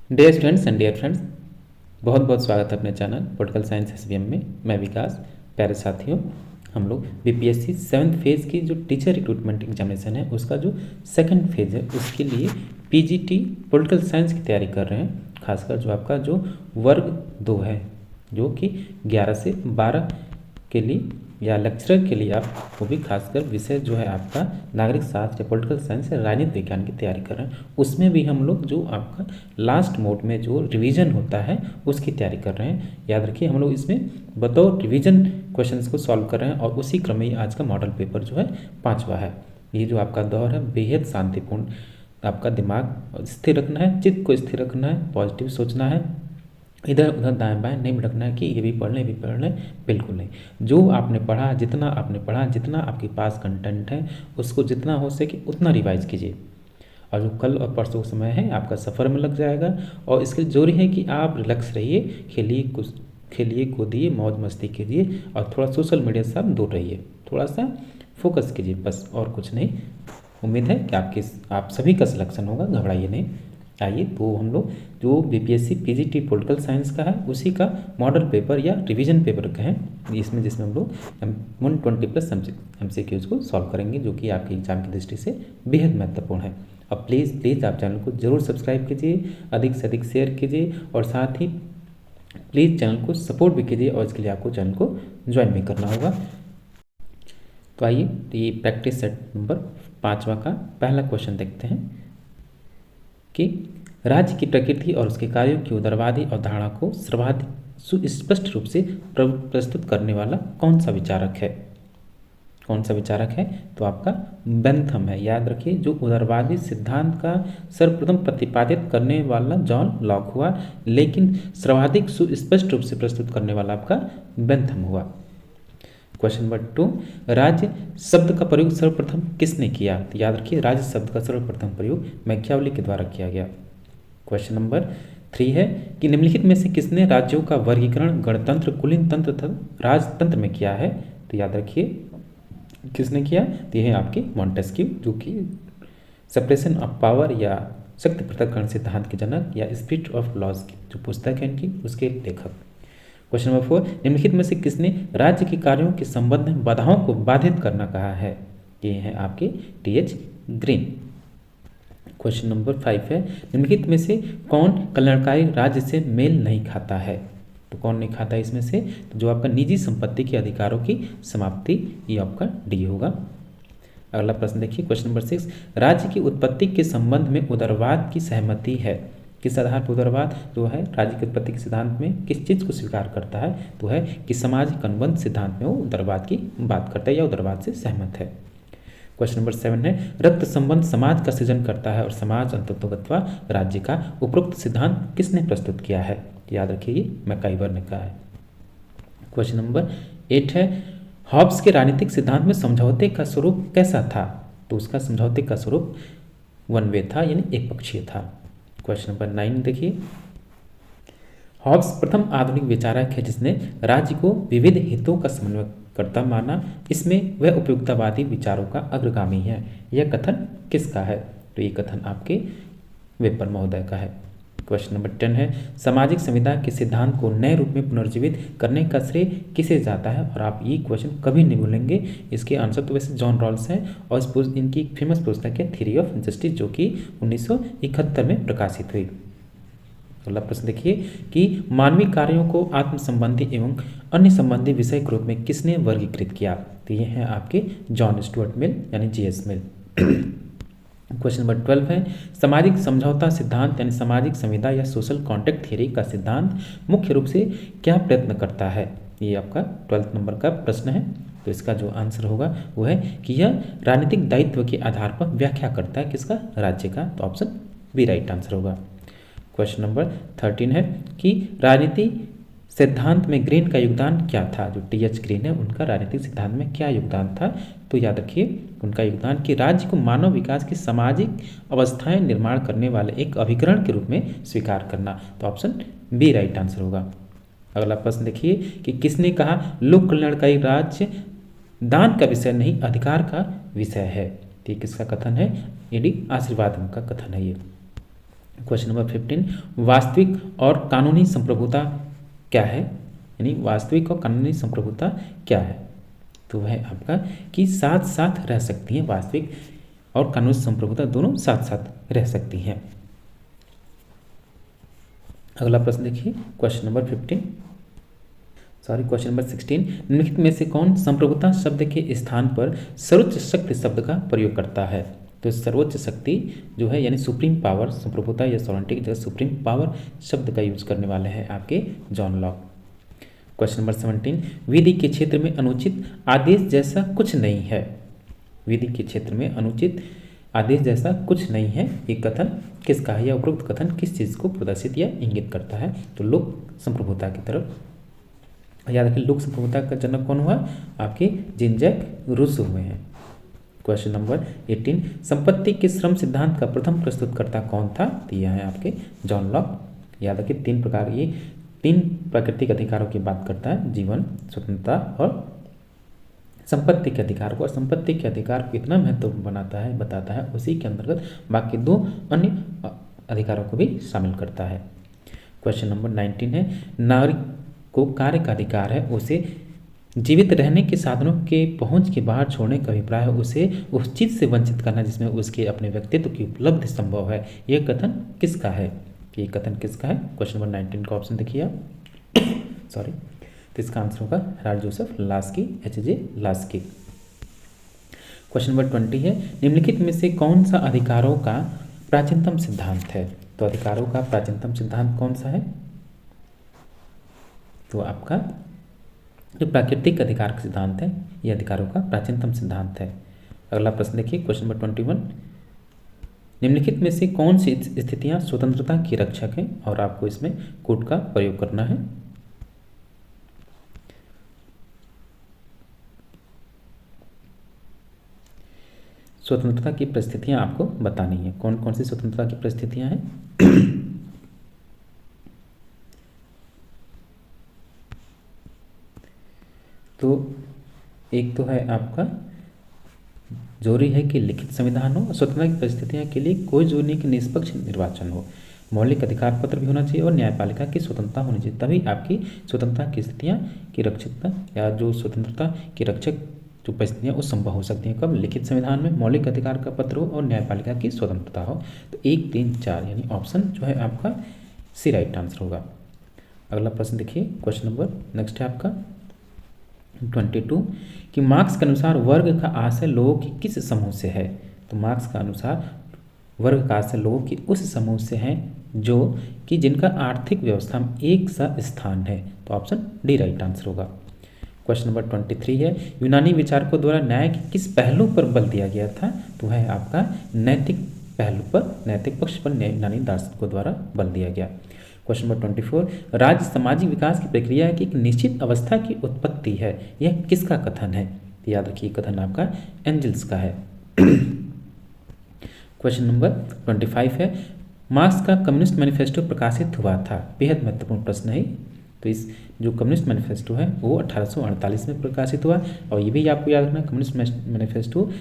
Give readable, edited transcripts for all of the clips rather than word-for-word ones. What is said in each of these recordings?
Dear students and dear friends, बहुत बहुत स्वागत है अपने चैनल पॉलिटिकल साइंस एसबीएम में। मैं विकास। प्यारे साथियों, हम लोग बीपीएससी 7th फेज़ की जो टीचर रिक्रूटमेंट एग्जामिनेशन है उसका जो सेकंड फेज़ है उसके लिए पीजीटी पॉलिटिकल साइंस की तैयारी कर रहे हैं। खासकर जो आपका जो वर्ग 2 है, जो कि 11 से 12 के लिए या लेक्चरर के लिए आप वो भी खासकर विषय जो है आपका नागरिक शास्त्र या पॉलिटिकल साइंस या राजनीति विज्ञान की तैयारी कर रहे हैं। उसमें भी हम लोग जो आपका लास्ट मोड में जो रिवीजन होता है उसकी तैयारी कर रहे हैं। याद रखिए, हम लोग इसमें बतौर रिवीजन क्वेश्चंस को सॉल्व कर रहे हैं और उसी क्रम में आज का मॉडल पेपर जो है 5वां है। ये जो आपका दौर है बेहद शांतिपूर्ण। आपका दिमाग स्थिर रखना है, चित्त को स्थिर रखना है, पॉजिटिव सोचना है, इधर उधर दाएं बाएं नहीं भटकना है कि ये भी पढ़ लें ये भी पढ़ लें, बिल्कुल नहीं। जो आपने पढ़ा, जितना आपने पढ़ा, जितना आपके पास कंटेंट है उसको जितना हो सके उतना रिवाइज कीजिए। और जो कल और परसों समय है आपका सफ़र में लग जाएगा। और इसके जरूरी है कि आप रिलैक्स रहिए, खेलिए कूदिए, मौज मस्ती कीजिए और थोड़ा सोशल मीडिया से आप दूर रहिए, थोड़ा सा फोकस कीजिए, बस और कुछ नहीं। उम्मीद है कि आप सभी का सिलेक्शन होगा, घबराइए नहीं। आइए तो हम लोग जो बीपीएससी पीजीटी पॉलिटिकल साइंस का है उसी का मॉडल पेपर या रिवीजन पेपर कहें जिसमें हम लोग 120+ MCQs को सॉल्व करेंगे, जो कि आपके एग्जाम की दृष्टि से बेहद महत्वपूर्ण है। अब प्लीज़ आप चैनल को जरूर सब्सक्राइब कीजिए, अधिक से अधिक शेयर कीजिए और साथ ही प्लीज़ चैनल को सपोर्ट भी कीजिए और इसके लिए आपको चैनल को ज्वाइन भी करना होगा। तो आइए ये प्रैक्टिस सेट नंबर 5वां का पहला क्वेश्चन देखते हैं कि राज्य की प्रकृति और उसके कार्यों की उदारवादी अवधारणा को सर्वाधिक सुस्पष्ट रूप से प्रस्तुत करने वाला कौन सा विचारक है? कौन सा विचारक है? तो आपका बेंथम है। याद रखिए, जो उदारवादी सिद्धांत का सर्वप्रथम प्रतिपादित करने वाला जॉन लॉक हुआ, लेकिन सर्वाधिक सुस्पष्ट रूप से प्रस्तुत करने वाला आपका बेंथम हुआ। क्वेश्चन नंबर 2, राज्य शब्द का प्रयोग सर्वप्रथम किसने किया? तो याद रखिए, राज्य शब्द का सर्वप्रथम प्रयोग मैकियावेली के द्वारा किया गया। क्वेश्चन नंबर 3 है कि निम्नलिखित में से किसने राज्यों का वर्गीकरण गणतंत्र, कुलीन तंत्र तथा राजतंत्र में किया है? तो याद रखिए किसने किया? तो यह है आपके मॉन्टेस्क्यू, जो कि सेपरेशन ऑफ पावर या शक्ति पृथक्करण सिद्धांत के जनक या स्पिरिट ऑफ लॉज की जो पुस्तक है इनकी, उसके लेखक। क्वेश्चन नंबर 4, निम्नलिखित में से किसने राज्य के कार्यों के संबंध में बाधाओं को बाधित करना कहा है? ये है आपके TH ग्रीन। क्वेश्चन नंबर 5 है, निम्नलिखित में से कौन कल्याणकारी राज्य से मेल नहीं खाता है? तो कौन नहीं खाता है इसमें से? तो जो आपका निजी संपत्ति के अधिकारों की समाप्ति, ये आपका D होगा। अगला प्रश्न देखिए, क्वेश्चन नंबर 6, राज्य की उत्पत्ति के संबंध में उदारवाद की सहमति है। किस आधार पर उदारवाद जो है राज्य की उत्पत्ति के सिद्धांत में किस चीज़ को स्वीकार करता है? तो है कि सामाजिक अनुबंध सिद्धांत में वो उदारवाद की बात करता है या उदारवाद से सहमत है। क्वेश्चन नंबर 7 है, रक्त संबंध समाज का सृजन करता है और समाज अंततोगत्वा राज्य का उपरोक्त सिद्धांत किसने प्रस्तुत किया है? याद रखिए, ये मैकाइवर ने कहा है। क्वेश्चन नंबर 8 है, हॉब्स के राजनीतिक सिद्धांत में समझौते का स्वरूप कैसा था? तो उसका समझौते का स्वरूप वन वे था, यानी एक पक्षीय था। क्वेश्चन नंबर 9 देखिए, हॉब्स प्रथम आधुनिक विचारक है जिसने राज्य को विविध हितों का समन्वयकर्ता माना। इसमें वह उपयुक्तवादी विचारों का अग्रगामी है। यह कथन किसका है? तो ये कथन आपके वेपर महोदय का है। क्वेश्चन नंबर 10 है, सामाजिक संविदा के सिद्धांत को नए रूप में पुनर्जीवित करने का श्रेय किसे जाता है? और आप ये क्वेश्चन कभी नहीं भूलेंगे। इसके आंसर तो वैसे जॉन रॉल्स हैं और इनकी फेमस पुस्तक है थ्योरी ऑफ जस्टिस, जो कि 1971 में प्रकाशित हुई। अगला प्रश्न देखिए कि मानवीय कार्यों को आत्म संबंधी एवं अन्य संबंधी विषय के रूप में किसने वर्गीकृत किया? तो ये है आपके जॉन स्टुअर्ट मिल, यानी GS मिल। क्वेश्चन नंबर 12 है, सामाजिक समझौता सिद्धांत यानी सामाजिक संविदा या सोशल कॉन्ट्रैक्ट थ्योरी का सिद्धांत मुख्य रूप से क्या प्रयत्न करता है? ये आपका 12 नंबर का प्रश्न है। तो इसका जो आंसर होगा वो है कि यह राजनीतिक दायित्व के आधार पर व्याख्या करता है किसका? राज्य का। तो ऑप्शन बी राइट आंसर होगा। क्वेश्चन नंबर 13 है कि राजनीति सिद्धांत में ग्रीन का योगदान क्या था? जो TH ग्रीन है उनका राजनीतिक सिद्धांत में क्या योगदान था? तो याद रखिए उनका योगदान कि राज्य को मानव विकास की सामाजिक अवस्थाएं निर्माण करने वाले एक अभिकरण के रूप में स्वीकार करना। तो ऑप्शन बी राइट आंसर होगा। अगला प्रश्न देखिए कि किसने कहा लोक कल्याणकारी राज्य दान का विषय नहीं अधिकार का विषय है? तो ये किसका कथन है? AD आशीर्वाद का कथन है ये। क्वेश्चन नंबर 15, वास्तविक और कानूनी संप्रभुता क्या है, यानी वास्तविक और कानूनी संप्रभुता क्या है। तो वह आपका कि साथ साथ रह सकती हैं, वास्तविक और कानूनी संप्रभुता दोनों साथ साथ रह सकती हैं। अगला प्रश्न देखिए, क्वेश्चन नंबर 16, निम्नलिखित में से कौन संप्रभुता शब्द के स्थान पर सर्वोच्च शक्ति शब्द का प्रयोग करता है। तो सर्वोच्च शक्ति जो है यानी सुप्रीम पावर, संप्रभुता या सॉवरेंटी की जगह सुप्रीम पावर शब्द का यूज करने वाले हैं आपके जॉन लॉक। क्वेश्चन नंबर 17, विधि के क्षेत्र में अनुचित आदेश जैसा कुछ नहीं है। विधि के क्षेत्र में अनुचित आदेश जैसा कुछ नहीं है, ये कथन किसका है या उपरोक्त कथन किस चीज़ को प्रदर्शित या इंगित करता है। तो लोक संप्रभुता की तरफ। याद रखिए, लोक संप्रभुता का जनक कौन हुआ, आपके जीन जैक रूसो हुए हैं। क्वेश्चन नंबर 18, संपत्ति के श्रम सिद्धांत का प्रथम प्रस्तुतकर्ता कौन था। तो यह है आपके जॉन लॉक। याद रखिए, तीन प्राकृतिक अधिकारों की बात करता है, जीवन, स्वतंत्रता और संपत्ति के अधिकार को। और संपत्ति के अधिकार को इतना महत्व बताता है, उसी के अंतर्गत बाकी दो अन्य अधिकारों को भी शामिल करता है। क्वेश्चन नंबर 19 है, नागरिक को कार्य का अधिकार है, उसे जीवित रहने के साधनों के पहुंच के बाहर छोड़ने का अभिप्राय है, उसे उस चीज़ से वंचित करना जिसमें उसके अपने व्यक्तित्व की उपलब्धि संभव है। यह कथन किसका है, ये कथन किसका है। क्वेश्चन नंबर 19 का ऑप्शन देखिए आप सॉरी, तो इसका आंसर होगा Herald Joseph Laski, H.J. Laski. Question number 20 है, निम्नलिखित में से कौन सा अधिकारों का प्राचीनतम सिद्धांत है। तो अधिकारों का प्राचीनतम सिद्धांत कौन सा है, तो आपका जो प्राकृतिक अधिकार का सिद्धांत है, यह अधिकारों का प्राचीनतम सिद्धांत है। अगला प्रश्न देखिए, क्वेश्चन नंबर 21, निम्नलिखित में से कौन सी स्थितियां स्वतंत्रता की रक्षक हैं, और आपको इसमें कोड का प्रयोग करना है। स्वतंत्रता की परिस्थितियां आपको बतानी है, कौन कौन सी स्वतंत्रता की परिस्थितियां हैं। तो एक तो है आपका जरूरी है कि लिखित संविधान हो, स्वतंत्रता की परिस्थितियां के लिए कोई जरूरी नहीं कि निष्पक्ष निर्वाचन हो, मौलिक अधिकार पत्र भी होना चाहिए और न्यायपालिका की स्वतंत्रता होनी चाहिए, तभी आपकी स्वतंत्रता की स्थितियां की रक्षकता या जो स्वतंत्रता की रक्षक जो परिस्थितियाँ वो संभव हो सकती हैं। कब, लिखित संविधान में, मौलिक अधिकार का पत्र हो और न्यायपालिका की स्वतंत्रता हो। तो 1, 3, 4 यानी ऑप्शन जो है आपका सी राइट आंसर होगा। अगला प्रश्न देखिए, क्वेश्चन नंबर नेक्स्ट है आपका 22 कि मार्क्स के अनुसार वर्ग का आशय लोगों की किस समूह से है। तो मार्क्स का अनुसार वर्ग का आशय लोगों की उस समूह से है जो कि जिनका आर्थिक व्यवस्था में एक सा स्थान है। तो ऑप्शन डी राइट आंसर होगा। क्वेश्चन नंबर 23 है, यूनानी विचारकों द्वारा न्याय के किस पहलू पर बल दिया गया था। तो है आपका नैतिक पहलू पर, नैतिक पक्ष पर यूनानी दार्शनिकों द्वारा बल दिया गया। क्वेश्चन नंबर 24, राज्य सामाजिक विकास की प्रक्रिया की एक निश्चित अवस्था की उत्पत्ति है, यह किसका कथन है। तो याद रखिए कथन आपका एंजल्स का है। क्वेश्चन नंबर 25 है, मार्क्स का कम्युनिस्ट मैनिफेस्टो प्रकाशित हुआ था। बेहद महत्वपूर्ण प्रश्न है। तो इस जो कम्युनिस्ट मैनिफेस्टो है वो 1848 में प्रकाशित हुआ, और ये भी आपको याद रखना कम्युनिस्ट मैनिफेस्टो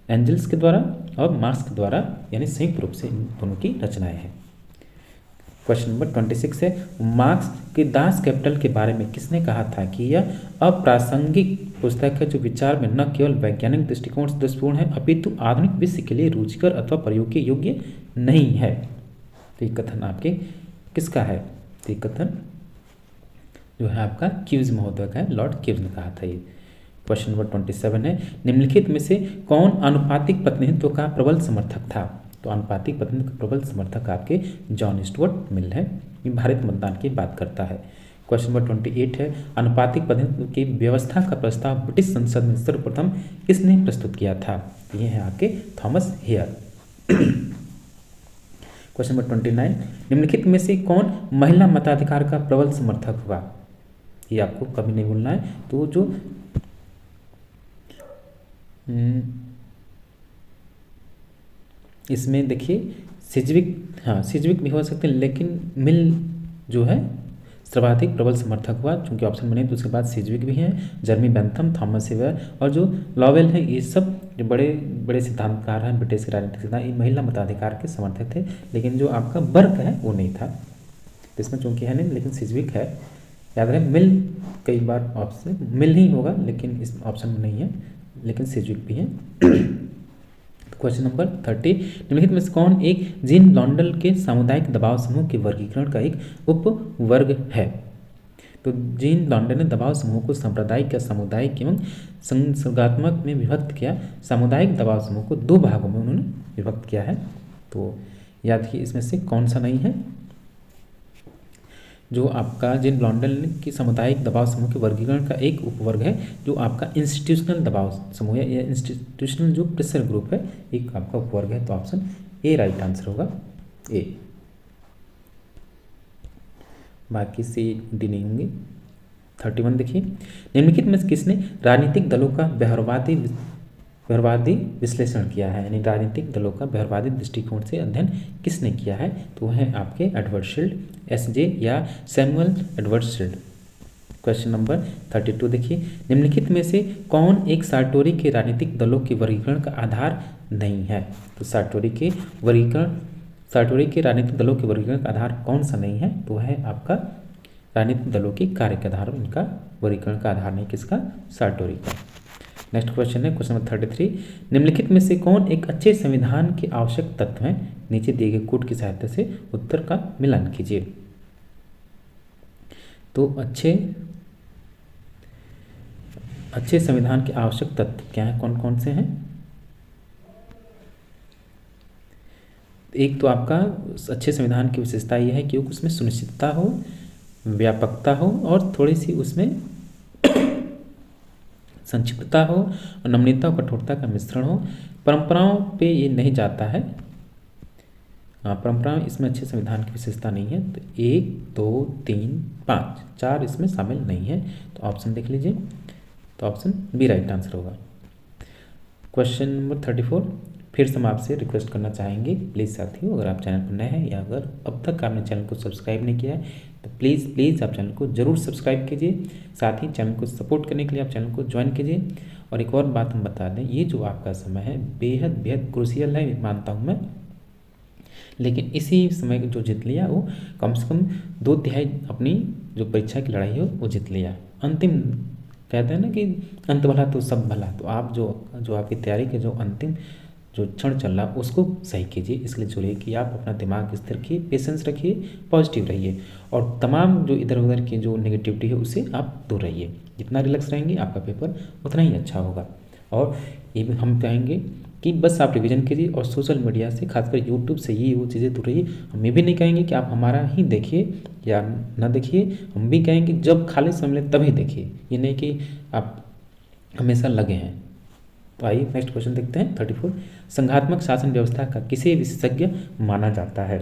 एंजल्स के द्वारा और मार्क्स के द्वारा यानी संयुक्त रूप से इन दोनों की रचनाएं हैं। क्वेश्चन नंबर 26 है, मार्क्स के दास कैपिटल के बारे में किसने कहा था कि यह अप्रासंगिक पुस्तक है जो विचार में न केवल वैज्ञानिक दृष्टिकोण से दोषपूर्ण है अपितु आधुनिक विश्व के लिए रुचिकर अथवा प्रयोग के योग्य नहीं है। तो ये कथन आपके किसका है। तो ये कथन जो है आपका क्यूज महोदय का है, लॉर्ड क्यूज ने कहा था ये। क्वेश्चन नंबर 27 है, निम्नलिखित में से कौन आनुपातिक प्रतिनिधित्व का प्रबल समर्थक था। तो आनुपातिक प्रतिनिधित्व का प्रबल समर्थक आपके जॉन स्टुअर्ट मिल है। ये भारत मतदान की बात करता है। क्वेश्चन नंबर 28 है, अनुपातिक प्रतिनिधित्व की व्यवस्था का प्रस्ताव ब्रिटिश संसद में सर्वप्रथम किसने प्रस्तुत किया था। ये है आपके थॉमस हेयर। क्वेश्चन नंबर 29, निम्नलिखित में से कौन महिला मताधिकार का प्रबल समर्थक हुआ। ये आपको कभी नहीं भूलना है। तो जो इसमें देखिए सिजविक भी हो सकते हैं, लेकिन मिल जो है सर्वाधिक प्रबल समर्थक हुआ, चूंकि ऑप्शन में नहीं तो उसके बाद सिजविक भी हैं, जर्मी बेंथम, थॉमस वेयर और जो लॉवेल है, ये सब जो बड़े बड़े सिद्धांतकार हैं ब्रिटिश के राजनीतिक सिद्धांत, ये महिला मताधिकार के समर्थक थे, लेकिन जो आपका बर्क है वो नहीं था। तो इसमें चूंकि है नहीं लेकिन सिजविक है, याद रहे मिल कई बार ऑप्शन मिल ही होगा लेकिन इस ऑप्शन में नहीं है, लेकिन सिजविक भी है। क्वेश्चन नंबर 30, निम्नलिखित में से कौन एक जीन लॉन्डल के सामुदायिक दबाव समूह के वर्गीकरण का एक उपवर्ग है? तो जीन लॉन्डल ने दबाव समूह को सांप्रदायिक या सामुदायिक एवं संसर्गात्मक में विभक्त किया। सामुदायिक दबाव समूह को दो भागों में उन्होंने विभक्त किया है। तो याद रखिए इसमें से कौन सा नहीं है? जो आपका जीन लॉन्डल की सामुदायिक दबाव समूह के वर्गीकरण का एक उपवर्ग है, जो आपका इंस्टीट्यूशनल दबाव समूह है या इंस्टीट्यूशनल जो प्रेशर ग्रुप है, एक आपका उपवर्ग है। तो ऑप्शन ए राइट आंसर होगा, ए। बाकी सी डी नहीं होंगे। 31 देखिए, निम्नलिखित में से किसने राजनीतिक दलों का व्यवहारवादी विश्लेषण किया है? यानी राजनीतिक दलों का व्यवहारवादी दृष्टिकोण से अध्ययन किसने किया है? तो वह है आपके एडवर्ड शील्ड, एसजे या Samuel Edward shield. Question number 32 देखिए, निम्नलिखित में से कौन एक सार्टोरी के राजनीतिक दलों के वर्गीकरण का आधार नहीं है? तो सार्टोरी के राजनीतिक दलों के वर्गीकरण का आधार कौन सा नहीं है? तो है आपका राजनीतिक दलों के कार्य के आधार, इनका वर्गीकरण का आधार नहीं, किसका? सार्टोरी का। नेक्स्ट क्वेश्चन है क्वेश्चन नंबर 33, निम्नलिखित में से कौन एक अच्छे संविधान के आवश्यक तत्व हैं? नीचे दिए गए कोड की सहायता से उत्तर का मिलान कीजिए। तो अच्छे संविधान के आवश्यक तत्व क्या हैं, कौन कौन से हैं? एक तो आपका अच्छे संविधान की विशेषता यह है कि उसमें सुनिश्चितता हो, व्यापकता हो और थोड़ी सी उसमें संक्षिप्तता हो और नम्रता और कठोरता का मिश्रण हो। परंपराओं पे ये नहीं जाता है, परंपराएं इसमें अच्छे संविधान की विशेषता नहीं है। तो 1 2 3 5 4 इसमें शामिल नहीं है। तो ऑप्शन देख लीजिए, तो ऑप्शन बी राइट आंसर होगा। क्वेश्चन नंबर 34, फिर से हम आपसे रिक्वेस्ट करना चाहेंगे प्लीज़ साथियों, अगर आप चैनल पर नए हैं या अगर अब तक आपने चैनल को सब्सक्राइब नहीं किया है तो प्लीज़ आप चैनल को ज़रूर सब्सक्राइब कीजिए। साथ ही चैनल को सपोर्ट करने के लिए आप चैनल को ज्वाइन कीजिए। और एक और बात हम बता दें, ये जो आपका समय है बेहद क्रूशियल है, मानता हूँ मैं, लेकिन इसी समय जो जीत लिया वो कम से कम 2/3 अपनी जो परीक्षा की लड़ाई हो वो जीत लिया। अंतिम कहते हैं ना कि अंत भला तो सब भला, तो आप जो आपकी तैयारी के जो अंतिम जो क्षण चल रहा उसको सही कीजिए। इसलिए जुड़िए कि आप अपना दिमाग स्थिर रखिए, पेशेंस रखिए, पॉजिटिव रहिए और तमाम जो इधर उधर की जो नेगेटिविटी है उससे आप दूर रहिए। जितना रिलैक्स रहेंगे आपका पेपर उतना ही अच्छा होगा। और ये भी हम कहेंगे कि बस आप रिवीजन कीजिए और सोशल मीडिया से, खासकर यूट्यूब से ये वो चीज़ें दूर रहिए। हम ये भी नहीं कहेंगे कि आप हमारा ही देखिए या ना देखिए, हम भी कहेंगे जब खाली समय मिले तभी देखिए, ये नहीं कि आप हमेशा लगे हैं। तो आइए नेक्स्ट क्वेश्चन देखते हैं 34, संघात्मक शासन व्यवस्था का किसे विशेषज्ञ माना जाता है?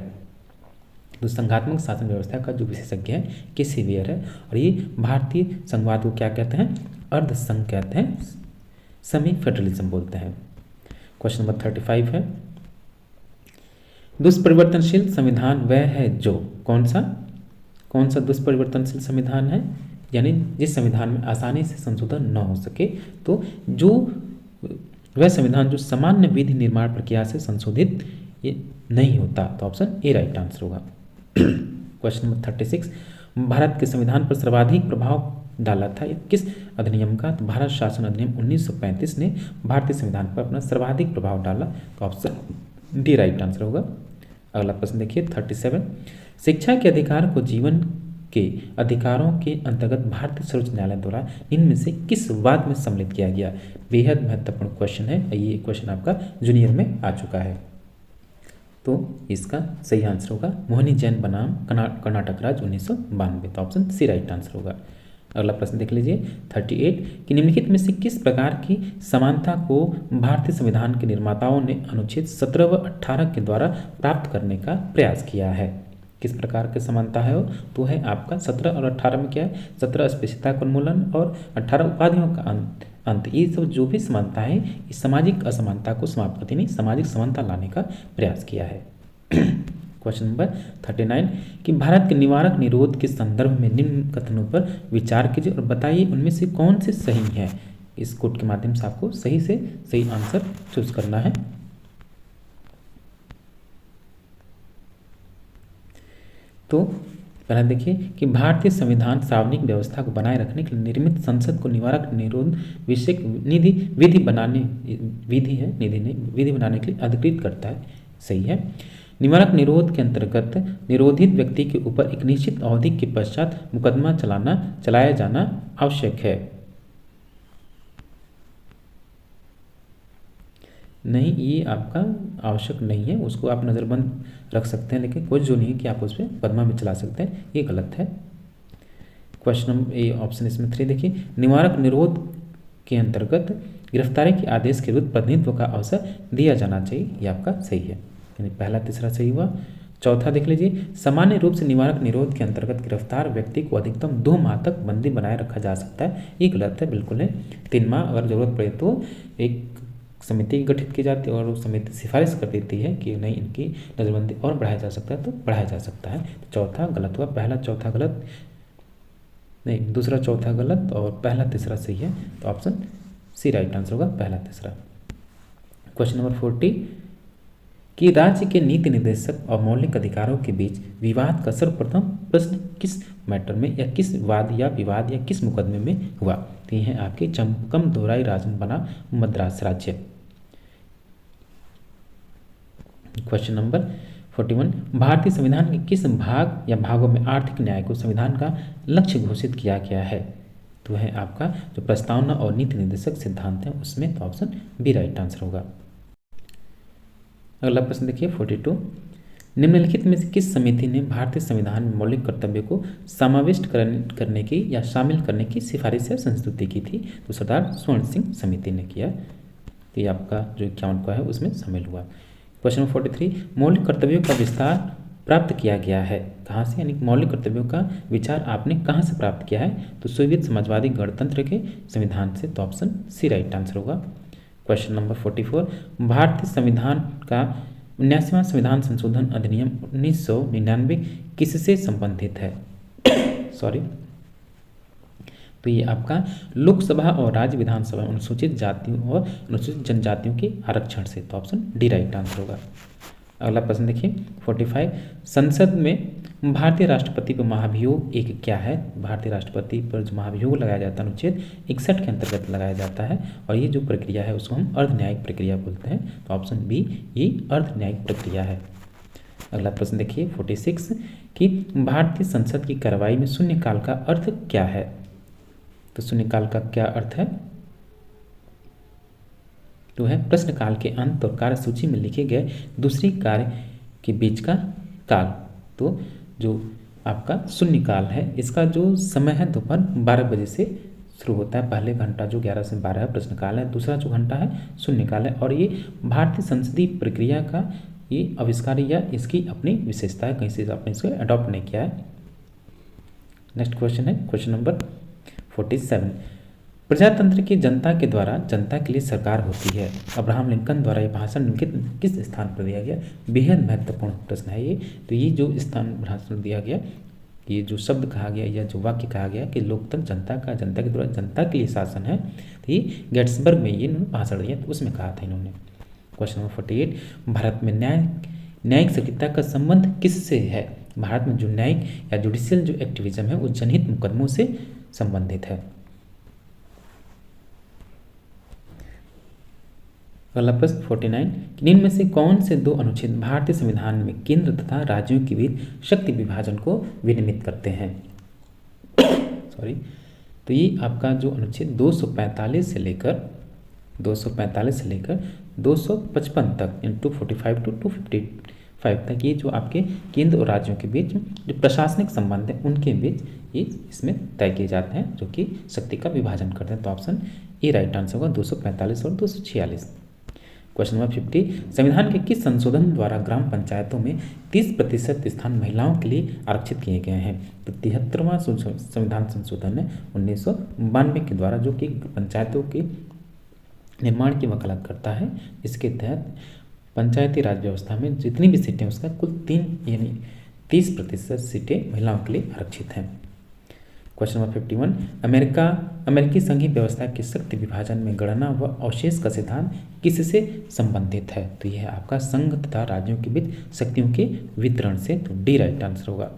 तो संघात्मक शासन व्यवस्था का जो विशेषज्ञ है केसीवियर है और ये भारतीय संघवाद को क्या कहते हैं? अर्ध संघ कहते हैं, सेमी फेडरलिज्म बोलते हैं। क्वेश्चन नंबर 35 है, दुष्परिवर्तनशील संविधान वह है जो कौन सा दुष्परिवर्तनशील संविधान है? यानी जिस संविधान में आसानी से संशोधन न हो सके, तो जो वह संविधान जो सामान्य विधि निर्माण प्रक्रिया से संशोधित ये नहीं होता। तो ऑप्शन ए राइट आंसर होगा। क्वेश्चन नंबर 36, भारत के संविधान पर सर्वाधिक प्रभाव डाला था किस अधिनियम का? तो भारत शासन अधिनियम 1935 ने भारतीय संविधान पर अपना सर्वाधिक प्रभाव डाला। तो ऑप्शन डी राइट आंसर होगा। अगला प्रश्न देखिए 37, शिक्षा के अधिकार को जीवन के अधिकारों के अंतर्गत भारतीय सर्वोच्च न्यायालय द्वारा इनमें से किस वाद में सम्मिलित किया गया? बेहद महत्वपूर्ण क्वेश्चन है, ये क्वेश्चन आपका जूनियर में आ चुका है। तो इसका सही आंसर होगा मोहिनी जैन बनाम कर्नाटक राज्य 1992। तो ऑप्शन सी राइट आंसर होगा। अगला प्रश्न देख लीजिए 38, कि निम्नलिखित में से किस प्रकार की समानता को भारतीय संविधान के निर्माताओं ने अनुच्छेद 17 व 18 के द्वारा प्राप्त करने का प्रयास किया है? किस प्रकार की समानता है वो? तो है आपका 17 और 18 में क्या है? 17 अस्पृश्यता का उन्मूलन और 18 उपाधियों का अंत। ये सब जो भी समानता है इस सामाजिक असमानता को समाप्त करती नहीं, सामाजिक समानता लाने का प्रयास किया है। क्वेश्चन नंबर 39 कि भारत के निवारक निरोध के संदर्भ में निम्न कथनों पर विचार कीजिए और बताइए उनमें से कौन से सही है। इस कोड के माध्यम से आपको सही से सही आंसर चूज करना है। तो पहला देखिए कि भारतीय संविधान सार्वजनिक व्यवस्था को बनाए रखने के लिए निर्मित संसद को निवारक निरोध विषयक विधि बनाने के लिए अधिकृत करता है। सही है। निवारक निरोध के अंतर्गत निरोधित व्यक्ति के ऊपर एक निश्चित अवधि के पश्चात मुकदमा चलाया जाना आवश्यक है। नहीं, ये आपका आवश्यक नहीं है, उसको आप नज़रबंद रख सकते हैं, लेकिन कुछ जो नहीं है कि आप उस पर मुकदमा भी चला सकते हैं, ये गलत है। क्वेश्चन नंबर ए ऑप्शन इसमें 3 देखिए, निवारक निरोध के अंतर्गत गिरफ्तारी के आदेश के विरुद्ध प्रतिनिधित्व का अवसर दिया जाना चाहिए, ये आपका सही है, यानी पहला तीसरा सही हुआ। चौथा देख लीजिए, सामान्य रूप से निवारक निरोध के अंतर्गत गिरफ्तार व्यक्ति को अधिकतम 2 माह तक बंदी बनाए रखा जा सकता है, ये गलत है, बिल्कुल है। 3 माह अगर जरूरत पड़े तो एक समिति गठित की जाती है और वो समिति सिफारिश कर देती है कि नहीं इनकी नज़रबंदी और बढ़ाया जा सकता है तो बढ़ाया जा सकता है। तो चौथा गलत हुआ, पहला चौथा गलत नहीं, दूसरा चौथा गलत और पहला तीसरा सही है, तो ऑप्शन सी राइट आंसर होगा, पहला तीसरा। क्वेश्चन नंबर 40 कि राज्य के नीति निर्देशक और मौलिक अधिकारों के बीच विवाद का सर्वप्रथम प्रश्न किस मैटर में या किस वाद या विवाद या किस मुकदमे में हुआ। तो ये है आपके चमकम दोहराई राजन बना मद्रास राज्य। क्वेश्चन नंबर 41 भारतीय संविधान के किस भाग या भागों में आर्थिक न्याय को संविधान का लक्ष्य घोषित किया गया है। तो है आपका जो प्रस्तावना और नीति निर्देशक सिद्धांत है उसमें, तो ऑप्शन बी राइट आंसर होगा। अगला प्रश्न देखिए 42 निम्नलिखित में से किस समिति ने भारतीय संविधान में मौलिक कर्तव्यों को समाविष्ट करने की या शामिल करने की सिफारिश या संस्तुति की थी। तो सरदार स्वर्ण सिंह समिति ने किया, तो ये आपका जो 51 का है उसमें शामिल हुआ। क्वेश्चन नंबर 43 मौलिक कर्तव्यों का विस्तार प्राप्त किया गया है कहाँ से, यानी मौलिक कर्तव्यों का विचार आपने कहाँ से प्राप्त किया है। तो सोवियत समाजवादी गणतंत्र के संविधान से, तो ऑप्शन सी राइट आंसर होगा। क्वेश्चन नंबर 44 भारतीय संविधान का 79वां संविधान संशोधन अधिनियम 1999 किससे संबंधित है। सॉरी, तो ये आपका लोकसभा और राज्य विधानसभा अनुसूचित जातियों और अनुसूचित जनजातियों के आरक्षण से, तो ऑप्शन डी राइट आंसर होगा। अगला प्रश्न देखिए 45 संसद में भारतीय राष्ट्रपति पर महाभियोग एक क्या है। भारतीय राष्ट्रपति पर जो महाभियोग लगाया जाता है अनुच्छेद 61 के अंतर्गत लगाया जाता है और ये जो प्रक्रिया है उसको हम अर्ध न्यायिक प्रक्रिया बोलते हैं, तो ऑप्शन बी ये अर्ध न्यायिक प्रक्रिया है। अगला प्रश्न देखिए 46 कि भारतीय संसद की कार्रवाई में शून्यकाल का अर्थ क्या है। तो शून्यकाल का क्या अर्थ है, तो है प्रश्नकाल के अंत और कार्य सूची में लिखे गए दूसरी कार्य के बीच का काल। तो जो आपका शून्यकाल है इसका जो समय है दोपहर 12 बजे से शुरू होता है। पहले घंटा जो 11 से 12 है प्रश्नकाल है, दूसरा जो घंटा है शून्यकाल है और ये भारतीय संसदीय प्रक्रिया का ये आविष्कार या इसकी अपनी विशेषता है, कहीं से आपने इसको अडॉप्ट नहीं किया है। नेक्स्ट क्वेश्चन है क्वेश्चन नंबर 47 प्रजातंत्र की जनता के द्वारा जनता के लिए सरकार होती है। अब्राहम लिंकन द्वारा यह भाषण निम्नलिखित किस स्थान पर दिया गया। बेहद महत्वपूर्ण प्रश्न है ये। तो ये जो स्थान भाषण दिया गया, ये जो शब्द कहा गया या जो वाक्य कहा गया कि लोकतंत्र जनता का जनता के द्वारा जनता के लिए शासन है, तो ये गेट्सबर्ग में ये इन्होंने भाषण दिया, तो उसमें कहा था इन्होंने। क्वेश्चन नंबर 48 भारत में न्यायिक सक्रियता का संबंध किससे है। भारत में जो न्यायिक या जुडिशियल जो एक्टिविज्म है वो जनहित मुकदमों से संबंधित है। अगला प्रश्न 49 निम्न में से कौन से दो अनुच्छेद भारतीय संविधान में केंद्र तथा राज्यों के बीच शक्ति विभाजन को विनियमित करते हैं। सॉरी, तो ये आपका जो अनुच्छेद 245 से लेकर 255 तक इन 245 to 255 तक ये जो आपके केंद्र और राज्यों के बीच जो प्रशासनिक संबंध है उनके बीच ये इसमें तय किए जाते हैं जो कि शक्ति का विभाजन करते हैं। तो ऑप्शन ए राइट आंसर होगा 245 और 246। क्वेश्चन नंबर 50 संविधान के किस संशोधन द्वारा ग्राम पंचायतों में 30% स्थान महिलाओं के लिए आरक्षित किए गए हैं। तो 73वां संविधान संशोधन है 1992 के द्वारा जो कि पंचायतों के निर्माण की वकालत करता है। इसके तहत पंचायती राज व्यवस्था में जितनी भी सीटें उसका कुल 3 यानी 30% सीटें महिलाओं के लिए आरक्षित हैं। क्वेश्चन नंबर 51, अमेरिकी संघीय व्यवस्था के शक्ति विभाजन में गणना व अवशेष का सिद्धांत किससे संबंधित है? तो यह आपका संघ तथा राज्यों के बीच शक्तियों के वितरण से, तो डी राइट आंसर होगा।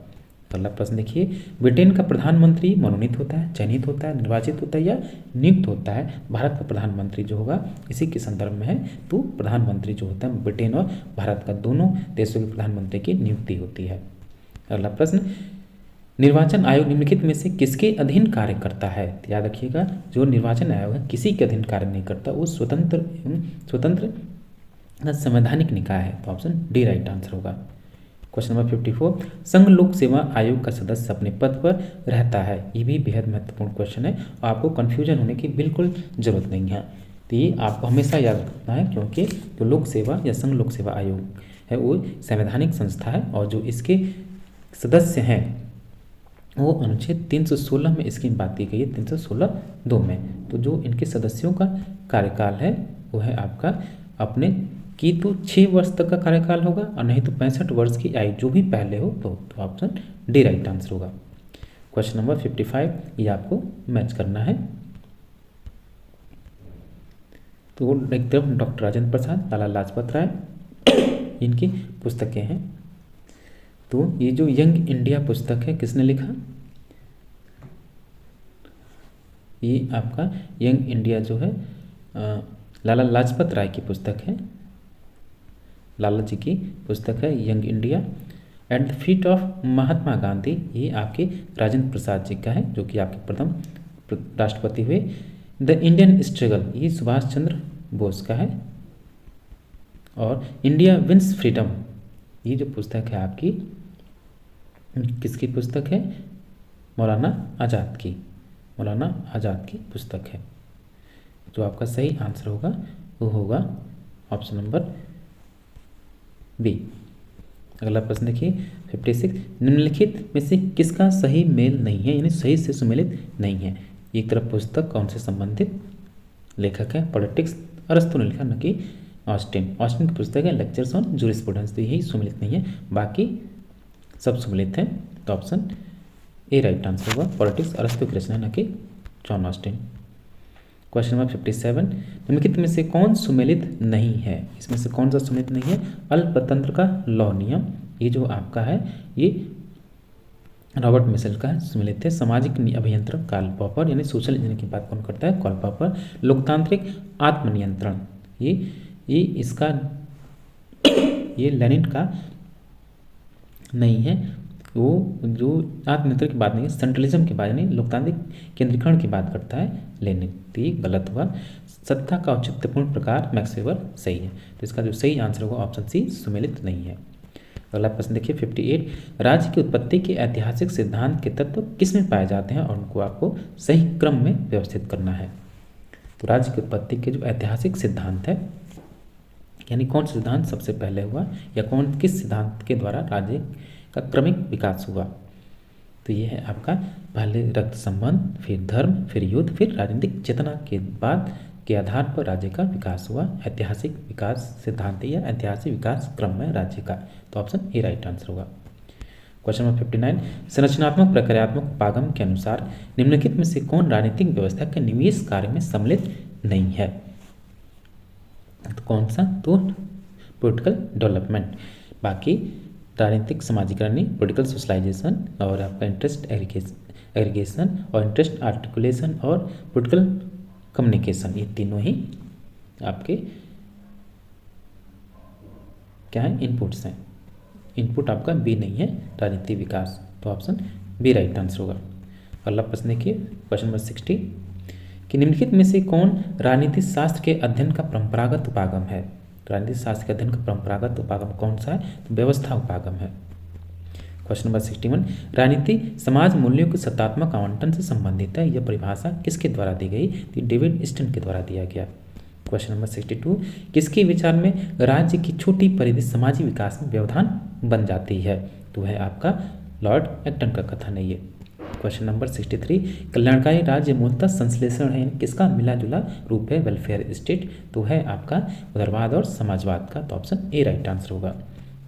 अगला प्रश्न देखिए, ब्रिटेन का प्रधानमंत्री मनोनीत होता है, चयनित होता है, निर्वाचित होता है या नियुक्त होता है? भारत का प्रधानमंत्री जो होगा इसी के संदर्भ में है, तो प्रधानमंत्री जो होता है ब्रिटेन और भारत का दोनों देशों के प्रधानमंत्री की नियुक्ति होती है। अगला प्रश्न, निर्वाचन आयोग निम्नलिखित में से किसके अधीन कार्य करता है? याद रखिएगा, जो निर्वाचन आयोग है किसी के अधीन कार्य नहीं करता, वो स्वतंत्र संवैधानिक निकाय है, तो ऑप्शन डी राइट आंसर होगा। क्वेश्चन नंबर 54, संघ लोक सेवा आयोग का सदस्य अपने पद पर रहता है? ये भी बेहद महत्वपूर्ण क्वेश्चन है, आपको कन्फ्यूजन होने की बिल्कुल जरूरत नहीं है। तो ये आपको हमेशा याद रखना है, क्योंकि जो लोक सेवा या संघ लोक सेवा आयोग है वो संवैधानिक संस्था है, और जो इसके सदस्य हैं वो अनुच्छेद 316 में इसकी बात की गई है, 316(2) में। तो जो इनके सदस्यों का कार्यकाल है वो है आपका अपने की तो 6 वर्ष तक का कार्यकाल होगा, और नहीं तो 65 वर्ष की आयु जो भी पहले हो तो ऑप्शन डी राइट आंसर होगा। क्वेश्चन नंबर 55, ये आपको मैच करना है। तो एक तरफ डॉक्टर राजेंद्र प्रसाद, लाला लाजपत राय, इनकी पुस्तकें हैं। तो ये जो यंग इंडिया पुस्तक है किसने लिखा? ये आपका यंग इंडिया जो है लाला लाजपत राय की पुस्तक है, लाला जी की पुस्तक है Young India. At the feet of Mahatma Gandhi, ये आपके राजेंद्र प्रसाद जी का है, जो कि आपके प्रथम राष्ट्रपति हुए। द इंडियन स्ट्रगल, ये सुभाष चंद्र बोस का है। और इंडिया विंस फ्रीडम, ये जो पुस्तक है आपकी किसकी पुस्तक है? मौलाना आज़ाद की, मौलाना आज़ाद की पुस्तक है। जो आपका सही आंसर होगा वो होगा ऑप्शन नंबर बी। अगला प्रश्न देखिए 56, निम्नलिखित में से किसका सही मेल नहीं है, यानी सही से सुमेलित नहीं है? एक तरफ पुस्तक कौन से संबंधित लेखक है? पॉलिटिक्स अरस्तु ने लिखा, न कि ऑस्टिन। ऑस्टिन की पुस्तक है लेक्चर्स ऑन जूरिस्प्रूडेंस, तो यही सुमेलित नहीं है, बाकी सब सुमेलित हैं। तो ऑप्शन ए राइट आंसर होगा, पॉलिटिक्स अरस्तु की रचना, न कि जॉन ऑस्टिन। क्वेश्चन नंबर 57, निम्नलिखित में से कौन सुमेलित नहीं है? इसमें से कौन सा सुमेलित नहीं है? अल्पतंत्र का लॉ नियम, ये जो आपका है ये रॉबर्ट मिशेल का सुमेलित है। सामाजिक अभियंत्रण कार्ल पॉपर, यानी सोशल इंजीनियरिंग की बात कौन करता है? Karl Popper. लोकतांत्रिक आत्मनियंत्रण, ये इसका ये लेनिन का नहीं है, वो जो आत्मनियंत्रण की बात नहीं है, सेंट्रलिज्म की बात, यानी लोकतांत्रिक केंद्रीकरण की बात करता है लेनिन। तो ये गलत हुआ। सत्ता का औचित्यपूर्ण प्रकार मैक्स वेबर सही है, तो इसका जो सही आंसर होगा ऑप्शन सी, सुमेलित नहीं है। अगला प्रश्न देखिए 58, राज्य की उत्पत्ति के ऐतिहासिक सिद्धांत के तत्व किसमें पाए जाते हैं और उनको आपको सही क्रम में व्यवस्थित करना है? तो राज्य की उत्पत्ति के जो ऐतिहासिक सिद्धांत है, यानी कौन सा सिद्धांत सबसे पहले हुआ, या किस सिद्धांत के द्वारा राज्य का क्रमिक विकास हुआ? तो ये है आपका पहले रक्त संबंध, फिर धर्म, फिर युद्ध, फिर राजनीतिक चेतना के बाद के आधार पर राज्य का विकास हुआ। ऐतिहासिक विकास सिद्धांत या ऐतिहासिक विकास क्रम में राज्य का, तो ऑप्शन ए राइट आंसर होगा। क्वेश्चन नंबर 59, संरचनात्मक प्रक्रियात्मक उपागम के अनुसार निम्नलिखित में से कौन राजनीतिक व्यवस्था के निवेश कार्य में सम्मिलित नहीं है? तो कौन सा? तो पॉलिटिकल डेवलपमेंट। बाकी राजनीतिक समाजीकरण, पॉलिटिकल सोशलाइजेशन, और आपका इंटरेस्ट एग्रीगेशन, और इंटरेस्ट आर्टिकुलेशन, और पॉलिटिकल कम्युनिकेशन, ये तीनों ही आपके क्या है? इनपुट्स हैं। इनपुट आपका बी नहीं है, राजनीतिक विकास, तो ऑप्शन बी राइट आंसर होगा। अगला प्रश्न देखिए क्वेश्चन नंबर 60, कि निम्नलिखित में से कौन राजनीति शास्त्र के अध्ययन का परंपरागत उपागम है? राजनीति शास्त्र के अध्ययन का परंपरागत उपागम कौन सा है? तो व्यवस्था उपागम है। क्वेश्चन नंबर 61, राजनीति समाज मूल्यों के सत्तात्मक आवंटन से संबंधित है, यह परिभाषा किसके द्वारा दी गई? तो डेविड स्टन के द्वारा दिया गया। क्वेश्चन नंबर 62, किसके विचार में राज्य की छोटी परिधि समाजी विकास में व्यवधान बन जाती है? तो है आपका लॉर्ड एक्टन का कथन है ये। क्वेश्चन नंबर 63, कल्याणकारी राज्य मूलतः संश्लेषण है, किसका मिला जुला रूप है, वेलफेयर स्टेट, तो है आपका उदारवाद और समाजवाद का, तो ऑप्शन ए राइट आंसर होगा।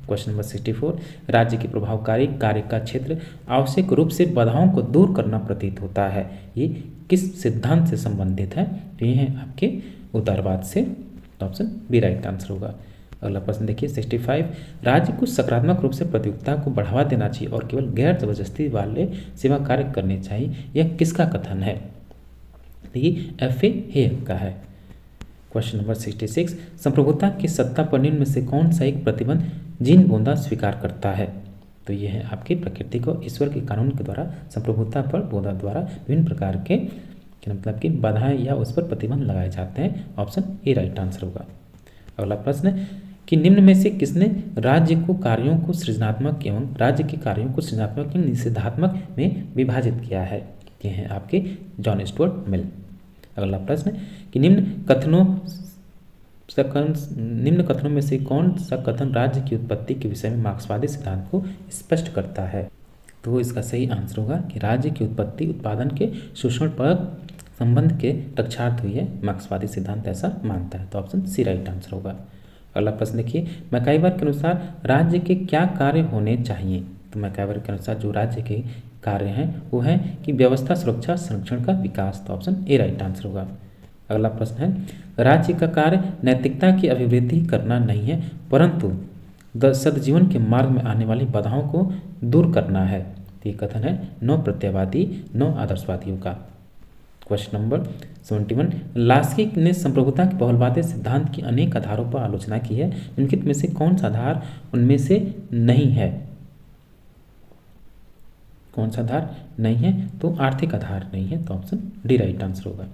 क्वेश्चन नंबर 64, राज्य के प्रभावकारी कार्य का क्षेत्र आवश्यक रूप से बाधाओं को दूर करना प्रतीत होता है, ये किस सिद्धांत से संबंधित है, तो ये है आपके उदारवाद से, तो ऑप्शन बी राइट आंसर होगा। अगला प्रश्न देखिए 65, राज्य को सकारात्मक रूप से प्रतियोगिता को बढ़ावा देना चाहिए और केवल गैर जबरदस्ती वाले सेवा कार्य करने चाहिए, यह किसका कथन है, देखिए एफ ए का है। क्वेश्चन नंबर 66, संप्रभुता की सत्ता पर निम्न में से कौन सा एक प्रतिबंध जीन बोंदा स्वीकार करता है, तो ये है आपकी प्रकृति को ईश्वर के कानून के द्वारा संप्रभुता पर बोंदा द्वारा विभिन्न प्रकार के मतलब कि बाधाएं या उस पर प्रतिबंध लगाए जाते हैं, ऑप्शन ए राइट आंसर होगा। अगला प्रश्न कि निम्न में से किसने राज्य को कार्यों को सृजनात्मक एवं राज्य के कार्यों को सृजनात्मक एवं निषेधात्मक में विभाजित किया है, ये हैं आपके जॉन स्टुअर्ट मिल। अगला प्रश्न कि निम्न कथनों में से कौन सा कथन राज्य की उत्पत्ति के विषय में मार्क्सवादी सिद्धांत को स्पष्ट करता है, तो इसका सही आंसर होगा कि राज्य की उत्पत्ति उत्पादन के शोषण पर संबंध के रक्षार्थ हुई है, मार्क्सवादी सिद्धांत ऐसा मानता है, तो ऑप्शन सी राइट आंसर होगा। अगला प्रश्न देखिए मैकाइवर के अनुसार राज्य के क्या कार्य होने चाहिए, तो मैकाइवर के अनुसार जो राज्य के कार्य हैं वो है कि व्यवस्था सुरक्षा संरक्षण का विकास, तो ऑप्शन ए राइट आंसर होगा। अगला प्रश्न है राज्य का कार्य नैतिकता की अभिवृद्धि करना नहीं है परंतु सदजीवन के मार्ग में आने वाली बाधाओं को दूर करना है, तो ये कथन है 9 प्रत्ययवादी 9 आदर्शवादियों का। क्वेश्चन नंबर 71, लास्की ने संप्रभुता के बहुलवादी सिद्धांत की अनेक आधारों पर आलोचना की है, निम्नलिखित में से कौन सा आधार उनमें से नहीं है, कौन सा आधार नहीं है, तो आर्थिक आधार नहीं है, तो ऑप्शन डी राइट आंसर होगा।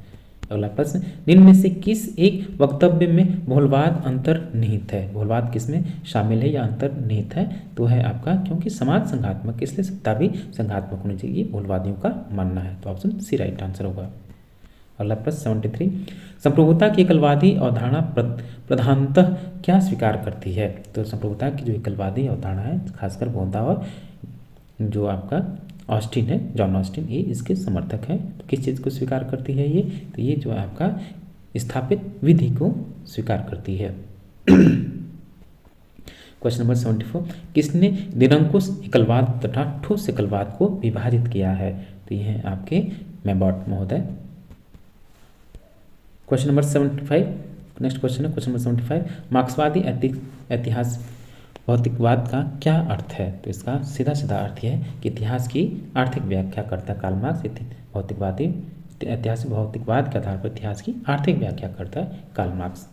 अगला प्रश्न निम्न में से किस एक वक्तव्य में बहुलवाद अंतर्निहित है, बहुलवाद किस में शामिल है या अंतर्निहित है, तो है आपका क्योंकि समाज संघात्मक इसलिए सत्ता भी संघात्मक होनी चाहिए, बहुलवादियों का मानना है, तो ऑप्शन सी राइट आंसर होगा। अगला प्रश्न 73, संप्रभुता की एकलवादी अवधारणा प्रधानतः क्या स्वीकार करती है, तो संप्रभुता की जो एकलवादी अवधारणा है खासकर बोंदा और जो आपका ऑस्टिन है जॉन ऑस्टिन, ये इसके समर्थक हैं, तो किस चीज़ को स्वीकार करती है ये, तो ये जो आपका स्थापित विधि को स्वीकार करती है। क्वेश्चन नंबर 74, किसने निरंकुश एकलवाद तथा ठोस एकलवाद को विभाजित किया है, तो ये हैं आपके मैबॉट महोदय। क्वेश्चन नंबर 75, नेक्स्ट क्वेश्चन है क्वेश्चन नंबर 75, मार्क्सवादी इतिहास भौतिकवाद का क्या अर्थ है, तो इसका सीधा सीधा अर्थ यह है कि इतिहास की आर्थिक व्याख्या करता है, कार्ल मार्क्स भौतिकवादी ऐतिहासिक भौतिकवाद के आधार पर इतिहास की आर्थिक व्याख्या करता है कार्ल मार्क्स।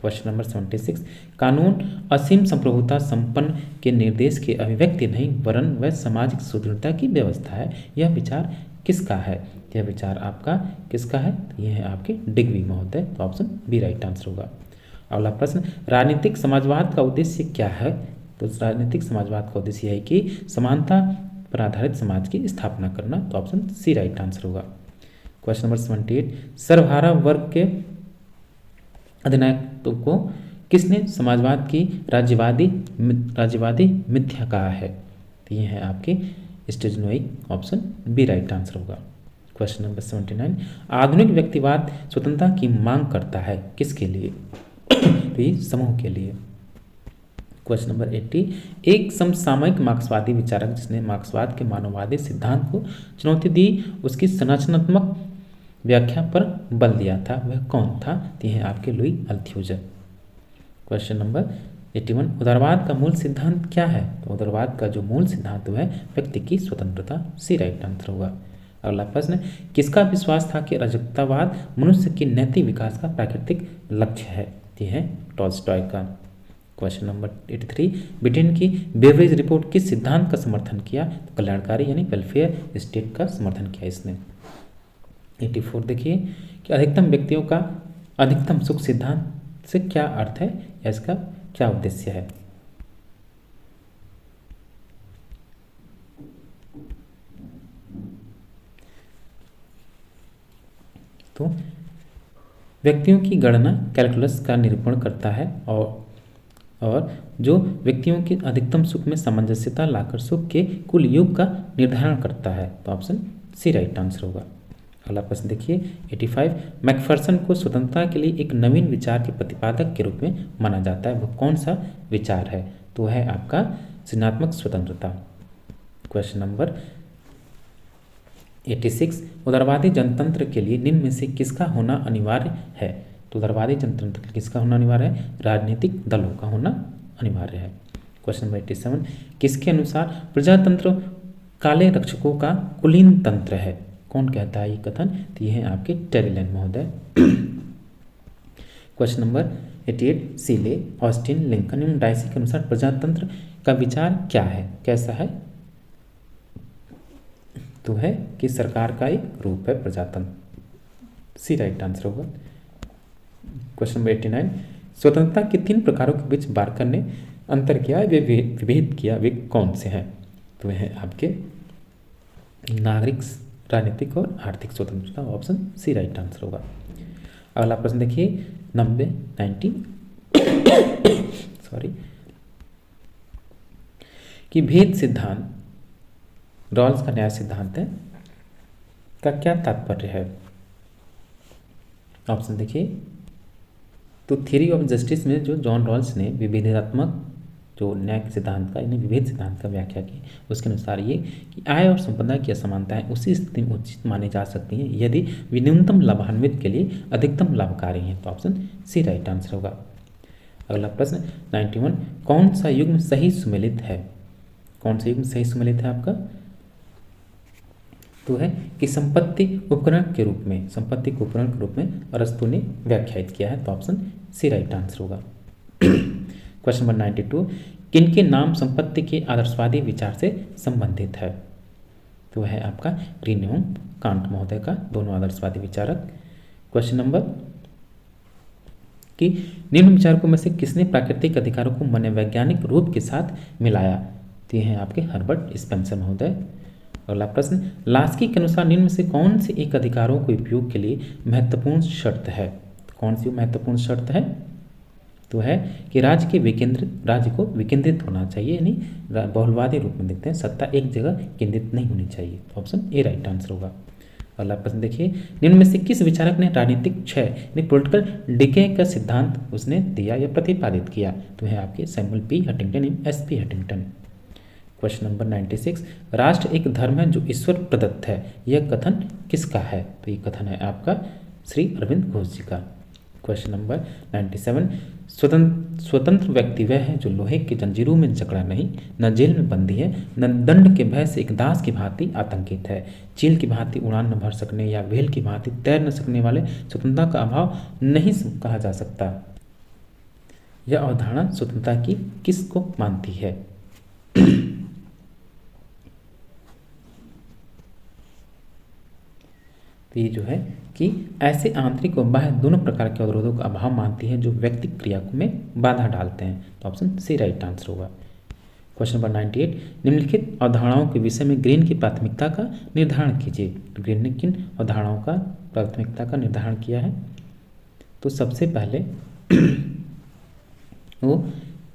क्वेश्चन नंबर 76, कानून असीम संप्रभुता संपन्न के निर्देश की अभिव्यक्ति नहीं वरन वह सामाजिक सुदृढ़ता की व्यवस्था है, यह विचार किसका है, यह विचार आपका किसका है, यह है आपके डिग्वी महोदय, तो ऑप्शन बी राइट आंसर होगा। अगला प्रश्न राजनीतिक समाजवाद का उद्देश्य क्या है, तो राजनीतिक समाजवाद का उद्देश्य है कि समानता पर आधारित समाज की स्थापना करना, तो ऑप्शन सी राइट आंसर होगा। क्वेश्चन नंबर 78, सर्वहारा वर्ग के अधिनायकत्व को किसने समाजवाद की राज्यवादी मिथ्या कहा है, तो ये है आपके स्टेजनोइक, ऑप्शन बी राइट आंसर होगा। क्वेश्चन नंबर 79, आधुनिक व्यक्तिवाद स्वतंत्रता की मांग करता है किसके लिए, तो ये समूह के लिए। क्वेश्चन नंबर 80, एक समसामयिक मार्क्सवादी विचारक जिसने मार्क्सवाद के मानववादी सिद्धांत को चुनौती दी उसकी संरचनात्मक व्याख्या पर बल दिया था वह कौन था, तो यह आपके लुई अल्थ्यूजर। क्वेश्चन नंबर 81, उदारवाद का मूल सिद्धांत क्या है, तो उदारवाद का जो मूल सिद्धांत है व्यक्ति की स्वतंत्रता, सी राइट आंसर होगा। अगला प्रश्न किसका विश्वास था कि अराजकतावाद मनुष्य के नैतिक विकास का प्राकृतिक लक्ष्य है, ये है टॉल्स्टॉय का। क्वेश्चन नंबर 83, ब्रिटेन की बेवरेज रिपोर्ट किस सिद्धांत का समर्थन किया, तो कल्याणकारी यानी वेलफेयर स्टेट का समर्थन किया इसने। 84 देखिए कि अधिकतम व्यक्तियों का अधिकतम सुख सिद्धांत से क्या अर्थ है या इसका क्या उद्देश्य है, तो व्यक्तियों की गणना कैलकुलस का निरूपण करता है और और जो व्यक्तियों के अधिकतम सुख में सामंजस्यता लाकर सुख के कुल योग का निर्धारण करता है। तो ऑप्शन सी राइट आंसर होगा। अगला प्रश्न देखिए 85, मैकफर्सन को स्वतंत्रता के लिए एक नवीन विचार के प्रतिपादक के रूप में माना जाता है, वह कौन सा विचार है? तो है आपका सृजनात्मक स्वतंत्रता। क्वेश्चन नंबर 86, उदारवादी जनतंत्र के लिए निम्न में से किसका होना अनिवार्य है? तो उदारवादी जनतंत्र के लिए किसका होना अनिवार्य है? राजनीतिक दलों का होना अनिवार्य है। क्वेश्चन नंबर 87, किसके अनुसार प्रजातंत्र काले रक्षकों का कुलीन तंत्र है? कौन कहता है ये कथन? तो ये है आपके टेरिलन महोदय। क्वेश्चन नंबर 88, सीले, ऑस्टिन, लिंकन एवं डाइसी के अनुसार प्रजातंत्र का विचार क्या है, कैसा है? तो है कि सरकार का एक रूप है प्रजातंत्र। सी राइट आंसर होगा। क्वेश्चन नंबर 89, स्वतंत्रता के 3 प्रकारों के बीच बार्कर ने अंतर किया, वे विभेद किया, वे कौन से हैं? तो वे हैं आपके नागरिक, राजनीतिक और आर्थिक स्वतंत्रता। ऑप्शन सी राइट आंसर होगा। अगला प्रश्न देखिए 90 सॉरी कि भेद सिद्धांत, रॉल्स का न्याय सिद्धांत है, का क्या तात्पर्य है? ऑप्शन देखिए, तो थ्योरी ऑफ जस्टिस में जो जॉन रॉल्स ने विभेदात्मक जो न्याय के सिद्धांत का, यानी विभेद सिद्धांत का व्याख्या की, उसके अनुसार ये कि आय और संपदा की असमानताएं उसी स्थिति में उचित मानी जा सकती हैं यदि वे न्यूनतम लाभान्वित के लिए अधिकतम लाभकारी हैं। तो ऑप्शन सी राइट आंसर होगा। अगला प्रश्न 91, कौन सा युग्म सही सुमेलित है? कौन सा युग्म सही सुमेलित है आपका? तो है कि संपत्ति उपकरण के रूप में, संपत्ति को उपकरण के रूप में अरस्तु ने व्याख्यायित किया है। तो ऑप्शन सी राइट आंसर होगा। क्वेश्चन नंबर 92, किनके नाम संपत्ति के आदर्शवादी विचार से संबंधित है? तो है आपका ग्रीन एवं कांट महोदय का, दोनों आदर्शवादी विचारक। क्वेश्चन नंबर कि निम्न विचारकों में से किसने प्राकृतिक अधिकारों को मनोवैज्ञानिक रूप के साथ मिलाया? तो ये हैं आपके हर्बर्ट स्पेंसर महोदय। अगला प्रश्न, लास्की के अनुसार निम्न में से कौन से एक अधिकारों के उपयोग के लिए महत्वपूर्ण शर्त है? कौन सी महत्वपूर्ण शर्त है? तो है कि राज्य को विकेंद्रित होना चाहिए, यानी बहुलवादी रूप में देखते हैं, सत्ता एक जगह केंद्रित नहीं होनी चाहिए। तो ऑप्शन ए राइट आंसर होगा। अगला प्रश्न देखिए, निम्न में से किस विचारक ने राजनीतिक क्षय यानी पॉलिटिकल डिके का सिद्धांत उसने दिया या प्रतिपादित किया? तो है आपके सैमुअल पी हंटिंगटन एवं S P Huntington. Question number 96, राष्ट्र एक धर्म है जो ईश्वर प्रदत्त है, यह कथन किसका है? तो ये कथन है आपका श्री अरविंद घोष जी का। क्वेश्चन नंबर 97, स्वतंत्र व्यक्ति वह है जो लोहे की जंजीरों में जकड़ा नहीं, न जेल में बंदी है, न दंड के भय से एक दास की भांति आतंकित है। चील की भांति उड़ान न भर सकने या व्हेल की भांति तैर न सकने वाले स्वतंत्रता का अभाव नहीं कहा जा सकता। यह अवधारणा स्वतंत्रता की किसको मानती है? तो ये जो है कि ऐसे आंतरिक और बाह्य दोनों प्रकार के अवरोधों का अभाव मानती है जो व्यक्ति क्रिया में बाधा डालते हैं। तो ऑप्शन सी राइट आंसर होगा। क्वेश्चन नंबर 98, निम्नलिखित अवधारणाओं के विषय में ग्रीन की प्राथमिकता का निर्धारण कीजिए। तो ग्रीन ने किन अवधारणाओं का प्राथमिकता का निर्धारण किया है? तो सबसे पहले वो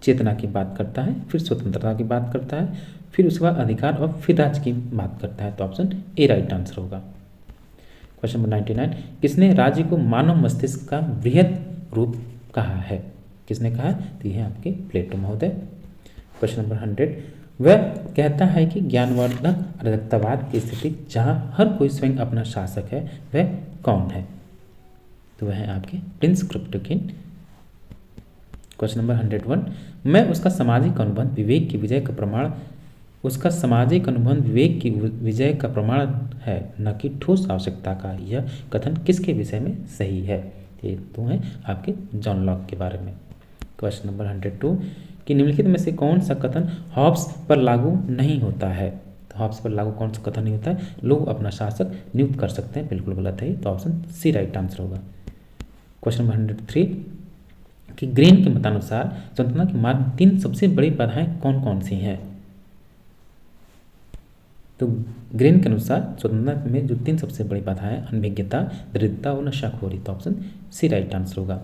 चेतना की बात करता है, फिर स्वतंत्रता की बात करता है, फिर उसके बाद अधिकार और फिर राज्य की बात करता है। तो ऑप्शन ए राइट आंसर होगा। क्वेश्चन नंबर 99, किसने राज्य को मानव मस्तिष्क का बृहद रूप कहा है? किसने कहा? तो यह आपके प्लेटो महोदय। क्वेश्चन नंबर 100, वह कहता है कि ज्ञानवर्धक अराजकतावाद की स्थिति जहाँ हर कोई स्वयं अपना शासक है, वह कौन है? तो वह है आपके प्रिंस क्रिप्टोकिन। क्वेश्चन नंबर 101, मैं उसका सामाजिक अनुबंध विवेक की विजय का प्रमाण, उसका सामाजिक अनुबंध विवेक की विजय का प्रमाण है, न कि ठोस आवश्यकता का। यह कथन किसके विषय में सही है? ये तो है आपके जॉन लॉक के बारे में। क्वेश्चन नंबर 102, कि निम्नलिखित में से कौन सा कथन हॉब्स पर लागू नहीं होता है? तो हॉब्स पर लागू कौन सा कथन नहीं होता है? लोग अपना शासक नियुक्त कर सकते हैं, बिल्कुल गलत है। तो ऑप्शन सी राइट आंसर होगा। क्वेश्चन नंबर 103, कि ग्रीन के मतानुसार स्वतंत्रता के मार्ग में 3 सबसे बड़ी बाधाएं कौन कौन सी हैं? तो ग्रीन के अनुसार स्वतंत्रता में जो 3 सबसे बड़ी बाधाएं, अनभिज्ञता, दरिद्रता और नशाखोरी। तो ऑप्शन सी राइट आंसर होगा।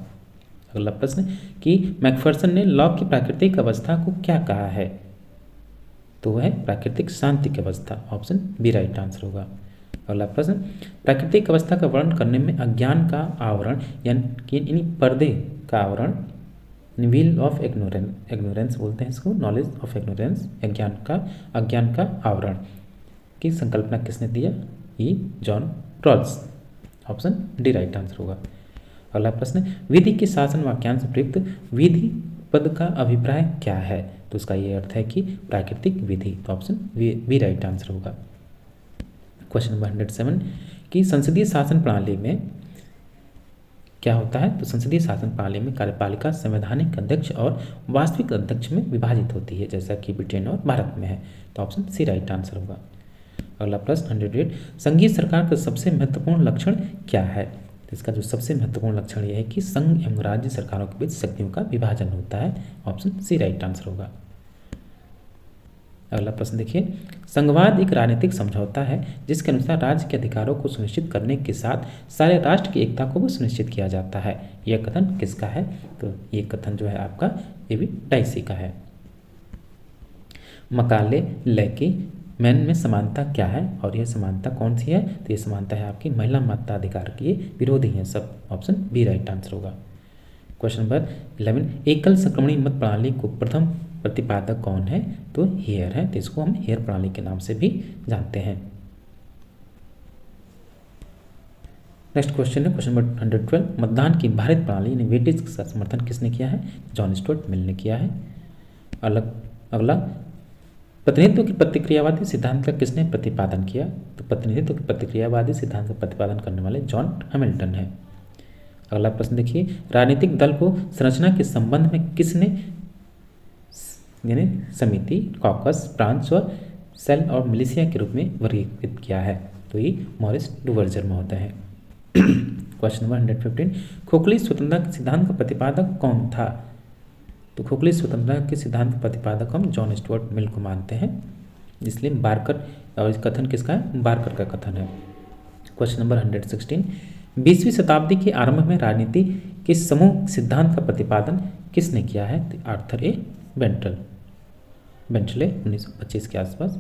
अगला प्रश्न कि मैकफर्सन ने लॉ की प्राकृतिक अवस्था को क्या कहा है, तो वह है प्राकृतिक शांति की अवस्था, ऑप्शन बी राइट आंसर होगा। अगला प्रश्न, प्राकृतिक अवस्था का वर्णन करने में अज्ञान का आवरण यानी पर्दे का आवरण, व्हील ऑफ इग्नोरेंस बोलते हैं इसको, नॉलेज ऑफ इग्नोरेंस, अज्ञान का आवरण की संकल्पना किसने दिया, ये John Rawls, option D right answer होगा। अगला प्रश्न, विधि के शासन वाक्यांश से प्रयुक्त विधि पद का अभिप्राय क्या है, तो उसका ये अर्थ है कि प्राकृतिक विधि, तो ऑप्शन बी राइट आंसर होगा। क्वेश्चन नंबर 107 कि संसदीय शासन प्रणाली में क्या होता है, तो संसदीय शासन प्रणाली में कार्यपालिका संवैधानिक अध्यक्ष और वास्तविक अध्यक्ष में विभाजित होती है, जैसा कि ब्रिटेन और भारत में है, तो ऑप्शन सी राइट आंसर होगा। अगला प्रश्न 108, संघीय सरकार का सबसे महत्वपूर्ण लक्षण क्या है, तो इसका जो सबसे महत्वपूर्ण लक्षण यह है कि संघ एवं राज्य सरकारों के बीच शक्तियों का विभाजन होता है, ऑप्शन सी राइट आंसर होगा। अगला प्रश्न देखिए, संघवाद एक राजनीतिक समझौता है जिसके अनुसार राज्य के अधिकारों को सुनिश्चित करने के साथ सारे राष्ट्र की एकता को भी सुनिश्चित किया जाता है, यह कथन किसका है, तो ये कथन जो है आपका ये भी डाइसी का है। मकाले लैकी मैन में समानता क्या है, और यह समानता कौन सी है, तो ये समानता है आपकी महिला मताधिकार की, विरोधी हैं सब, ऑप्शन बी राइट आंसर होगा। क्वेश्चन नंबर 11, एकल संक्रमणी मत प्रणाली को प्रथम प्रतिपादक कौन है, तो हेयर है, तो इसको हम हेयर प्रणाली के नाम से भी जानते हैं। नेक्स्ट क्वेश्चन है क्वेश्चन नंबर 112, मतदान की भारित प्रणाली यानी वेटेज का समर्थन किसने किया है, जॉन स्टुअर्ट मिल ने किया है। अगला, प्रतिनिधित्व की प्रतिक्रियावादी सिद्धांत का किसने प्रतिपादन किया, तो प्रतिनिधित्व की प्रतिक्रियावादी सिद्धांत का प्रतिपादन करने वाले जॉन हैमिल्टन है। अगला प्रश्न देखिए, राजनीतिक दल को संरचना के संबंध में किसने यानी समिति, कॉकस, ब्रांच और सेल और मिलिशिया के रूप में वर्गीकृत किया है, तो ये मॉरिस डुवर्जर महोदय है। क्वेश्चन नंबर 115, खोखली स्वतंत्रता के सिद्धांत का प्रतिपादक कौन था, तो खोखली स्वतंत्रता के सिद्धांत का प्रतिपादक हम जॉन स्टुअर्ट मिल को मानते हैं, इसलिए बार्कर, और इस कथन किसका है, बार्कर का कथन है। क्वेश्चन नंबर 116, 20वीं शताब्दी के आरंभ में राजनीति के समूह सिद्धांत का प्रतिपादन किसने किया है, तो आर्थर ए बेंटले 1925 के आसपास।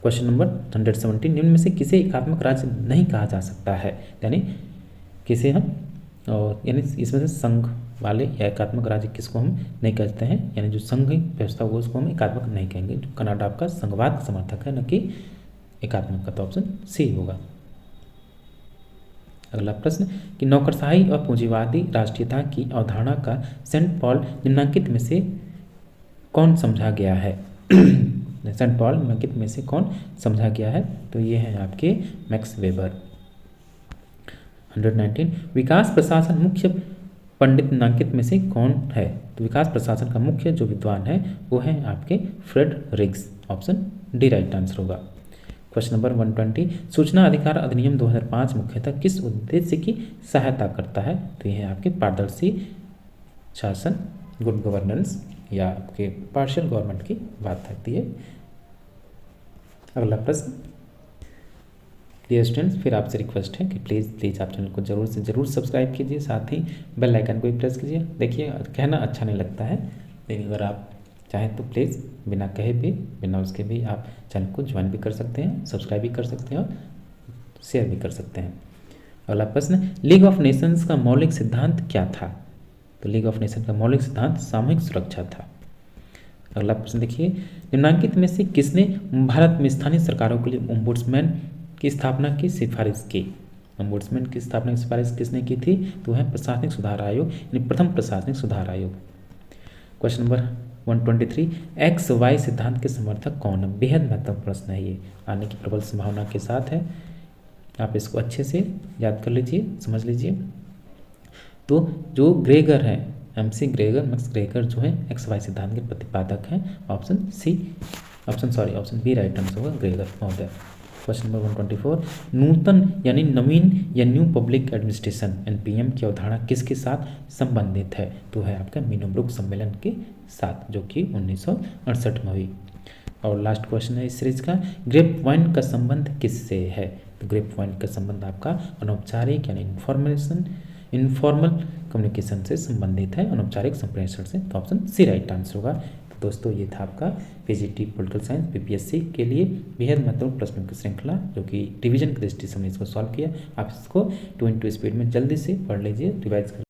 क्वेश्चन नंबर 117, निम्न में से किसे एकात्मक राज्य नहीं कहा जा सकता है, यानी किसे हम यानी इसमें से संघ वाले या एकात्मक राज्य किसको हम नहीं कहते हैं, यानी जो संघ व्यवस्था हो उसको हम एकात्मक नहीं कहेंगे। जो कनाडा आपका संघवाद का समर्थक है, न कि एकात्मक का, तो ऑप्शन सी होगा। अगला प्रश्न कि नौकरशाही और पूंजीवादी राष्ट्रीयता की अवधारणा का सेंट पॉल निम्नलिखित में से कौन समझा गया है सेंट पॉल निम्नलिखित में से कौन समझा गया है, तो ये है आपके मैक्स वेबर। 119, विकास प्रशासन मुख्य पंडित निम्नलिखित में से कौन है, तो विकास प्रशासन का मुख्य जो विद्वान है वो है आपके Fred Riggs, option D right answer होगा। क्वेश्चन नंबर 120, सूचना अधिकार अधिनियम 2005 मुख्यतः किस उद्देश्य की सहायता करता है, तो यह है आपके पारदर्शी शासन, गुड गवर्नेंस या आपके पार्शियल गवर्नमेंट की बात आती है। अगला प्रश्न, डियर स्टूडेंट्स, फिर आपसे रिक्वेस्ट है कि प्लीज़ आप चैनल को जरूर से ज़रूर सब्सक्राइब कीजिए, साथ ही बेल आइकन को भी प्रेस कीजिए। देखिए कहना अच्छा नहीं लगता है, लेकिन अगर आप चाहें तो प्लीज़ बिना कहे भी, बिना उसके भी आप चैनल को ज्वाइन भी कर सकते हैं, सब्सक्राइब भी कर सकते हैं और शेयर भी कर सकते हैं। अगला प्रश्न, लीग ऑफ नेशंस का मौलिक सिद्धांत क्या था, तो लीग ऑफ नेशन का मौलिक सिद्धांत सामूहिक सुरक्षा था। अगला प्रश्न देखिए, निम्नलिखित में से किसने भारत में स्थानीय सरकारों के लिए ओम्बुड्समैन की स्थापना की सिफारिश की, ओम्बुड्समैन की स्थापना की सिफारिश किसने की थी, तो है प्रशासनिक सुधार आयोग, यानी प्रथम प्रशासनिक सुधार आयोग। क्वेश्चन नंबर 123, एक्स वाई सिद्धांत के समर्थक कौन है, बेहद महत्वपूर्ण प्रश्न है, ये आने की प्रबल संभावना के साथ है, आप इसको अच्छे से याद कर लीजिए, समझ लीजिए। तो जो ग्रेगर है, MC ग्रेगर, मैक्स ग्रेगर जो है एक्स वाई सिद्धांत के प्रतिपादक हैं, ऑप्शन बी राइट आंसर होगा, ग्रेगर महोदय। क्वेश्चन नंबर 124, नूतन यानी नवीन या न्यू पब्लिक एडमिनिस्ट्रेशन NPM की अवधारणा किसके साथ संबंधित है, तो है आपका मीनोब्रुक सम्मेलन के साथ, जो कि 1968 में हुई। और लास्ट क्वेश्चन है इस सीरीज का, ग्रेप वाइन का संबंध किससे है, तो ग्रेप वाइन का संबंध आपका अनौपचारिक यानी इनफॉर्मल कम्युनिकेशन से संबंधित है, अनौपचारिक संप्रेषण से। तो ऑप्शन सी राइट आंसर होगा। तो दोस्तों ये था आपका पीजीटी पॉलिटिकल साइंस बीपीएससी के लिए बेहद महत्वपूर्ण प्रश्नों की श्रृंखला, जो कि डिवीजन की दृष्टि से हमने इसको सॉल्व किया। आप इसको 2 इंटू स्पीड में जल्दी से पढ़ लीजिए, रिवाइज कर